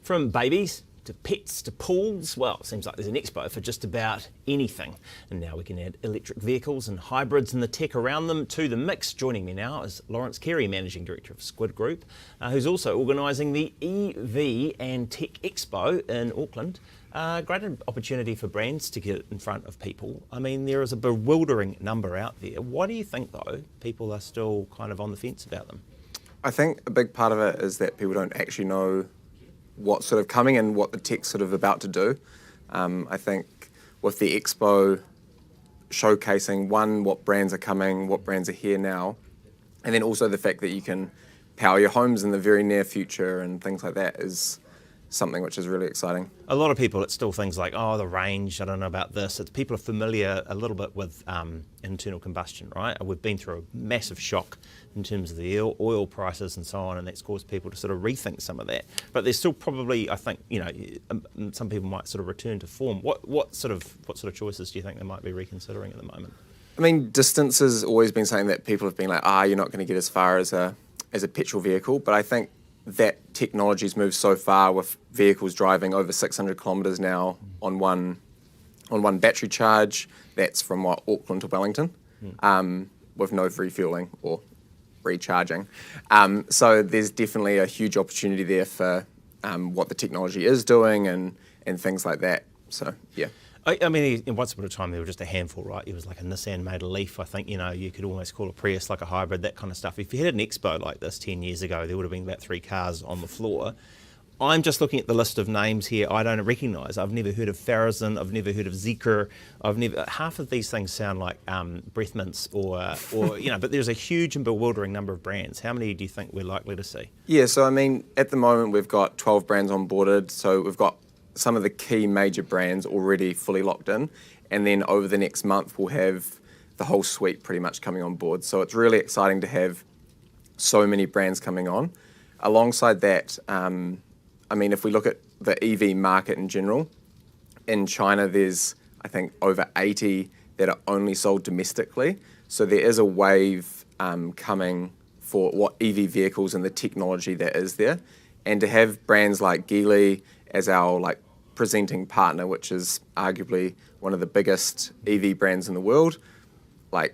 From babies to pets to pools, well, it seems like there's an expo for just about anything. And now we can add electric vehicles and hybrids and the tech around them to the mix. Joining me now is Laurence Carey, Managing Director of Squid Group, who's also organising the EV and Tech Expo in Auckland. Great opportunity for brands to get in front of people. I mean, there is a bewildering number out there. Why do you think, though, people are still kind of on the fence about them? I think a big part of it is that people don't actually know what's sort of coming and what the tech's sort of about to do. I think with the expo showcasing, one, what brands are coming, what brands are here now, and then also the fact that you can power your homes in the very near future and things like that is something which is really exciting. A lot of people, it's still things like, oh, the range, I don't know about this. People are familiar a little bit with internal combustion, right? We've been through a massive shock in terms of the oil prices and so on, and that's caused people to sort of rethink some of that. But there's still probably, I think, some people might sort of return to form. What sort of choices do you think they might be reconsidering at the moment? I mean, distance has always been something that people have been like, you're not going to get as far as a petrol vehicle, but I think that technology's moved so far with vehicles driving over 600 kilometres now on one battery charge. That's from Auckland to Wellington, with no free fueling or recharging. So there's definitely a huge opportunity there for what the technology is doing and things like that. So yeah. I mean, once upon a time there were just a handful, right? It was like a Nissan made a Leaf. I think, you could almost call a Prius like a hybrid, that kind of stuff. If you had an expo like this 10 years ago, there would have been about 3 cars on the floor. I'm just looking at the list of names here I don't recognise. I've never heard of Farazan, I've never heard of Zeekr, half of these things sound like breath mints or but there's a huge and bewildering number of brands. How many do you think we're likely to see? Yeah, so I mean, at the moment we've got 12 brands onboarded, so we've got some of the key major brands already fully locked in, and then over the next month we'll have the whole suite pretty much coming on board. So it's really exciting to have so many brands coming on. Alongside that, I mean, if we look at the EV market in general, in China there's, I think, over 80 that are only sold domestically. So there is a wave coming for what EV vehicles and the technology that is there. And to have brands like Geely as our presenting partner, which is arguably one of the biggest EV brands in the world, the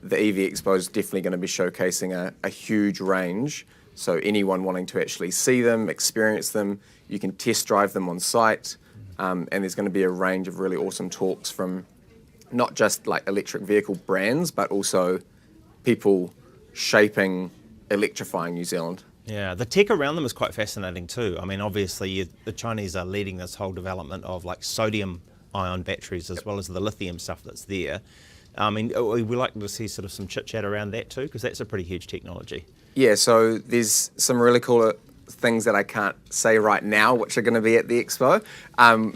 EV Expo is definitely going to be showcasing a huge range. So anyone wanting to actually see them, experience them, you can test drive them on site, and there's going to be a range of really awesome talks from not just electric vehicle brands, but also people shaping electrifying New Zealand. Yeah, the tech around them is quite fascinating too. I mean, obviously the Chinese are leading this whole development of sodium-ion batteries as well as the lithium stuff that's there. I mean, we like to see sort of some chit-chat around that too, because that's a pretty huge technology. Yeah, so there's some really cool things that I can't say right now, which are going to be at the expo,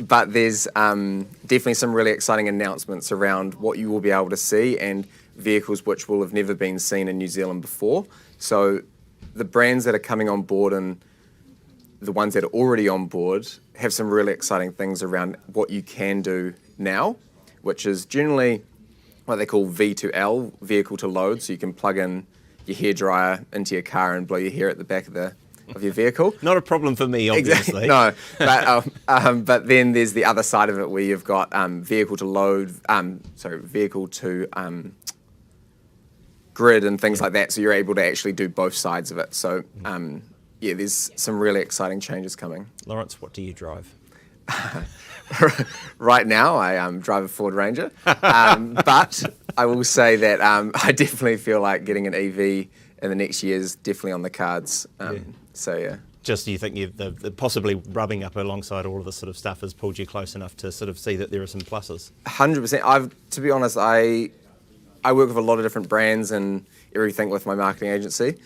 but there's definitely some really exciting announcements around what you will be able to see and vehicles which will have never been seen in New Zealand before. So the brands that are coming on board and the ones that are already on board have some really exciting things around what you can do now, which is generally what they call V2L, vehicle to load. So you can plug in your hairdryer into your car and blow your hair at the back of your vehicle. Not a problem for me, obviously. Exactly. No, but then there's the other side of it where you've got vehicle to load, vehicle to grid and things like that. So you're able to actually do both sides of it. So yeah, there's some really exciting changes coming. Laurence, what do you drive? Right now, I drive a Ford Ranger, but I will say that I definitely feel like getting an EV in the next year is definitely on the cards. So yeah. Just do you think the possibly rubbing up alongside all of this sort of stuff has pulled you close enough to sort of see that there are some pluses? 100%. To be honest, I work with a lot of different brands and everything with my marketing agency.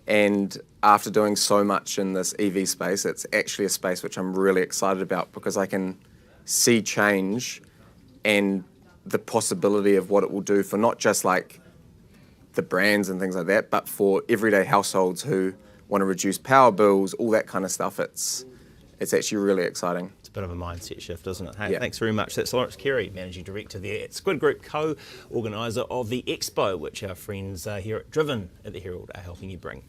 And after doing so much in this EV space, it's actually a space which I'm really excited about because I can see change and the possibility of what it will do for not just the brands and things like that, but for everyday households who want to reduce power bills, all that kind of stuff. It's actually really exciting. It's a bit of a mindset shift, isn't it? Hey, yeah. Thanks very much. That's Laurence Carey, Managing Director there at Squid Group, co-organiser of the Expo, which our friends here at Driven at the Herald are helping you bring.